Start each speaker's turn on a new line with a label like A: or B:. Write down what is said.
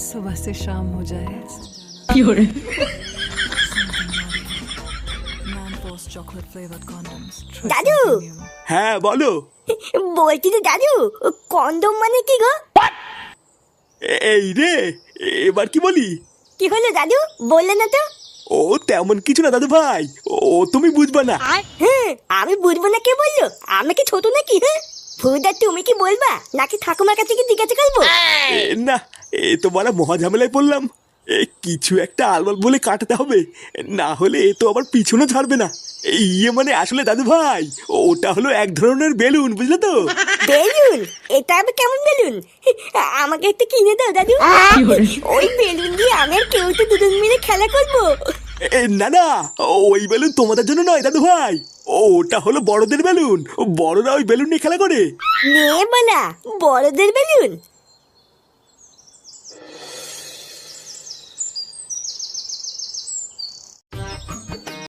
A: सुबह से शाम हो जाए chocolate flavored condoms.
B: দাদু
C: হ্যাঁ বলো।
B: বলছি যে দাদু কন্ডম মানে কি গো?
C: এই রে, এবার কি বলি?
B: কি হলো দাদু, বললে না তো?
C: ও তেমন কিছু না দাদু ভাই, ও তুমি বুঝবা না।
B: হ্যাঁ আমি বুঝবো না কে বললো? আমি কি ছোট নাকি? হ্যাঁ ফুদা তুমি কি বলবা নাকি ঠাকুমার কাছে কি জিজ্ঞাসা করবো?
C: না, এ তো বড় মহা ঝামেলায় পড়লাম। কিছু একটা আলবাল বলে কাটাতে হবে, না হলে এ তো আবার পিছনে ছাড়বে না। ইয়ে মানে আসলে দাদু ভাই, ওটা হলো এক ধরনের বেলুন, বুঝলে তো?
B: বেলুন? এটা আবার কেমন বেলুন? আমাকে একটা কিনে দাও দাদু। ওই বেলুন দিয়ে আমি আর কেউ তো দুজন মিলে খেলা করবো।
C: না না, ওই বেলুন তোমাদের জন্য নয় দাদু ভাই, ওটা হলো বড়দের বেলুন। বড়রা ওই বেলুন নিয়ে খেলা করে।
B: নে বলা বড়দের বেলুন?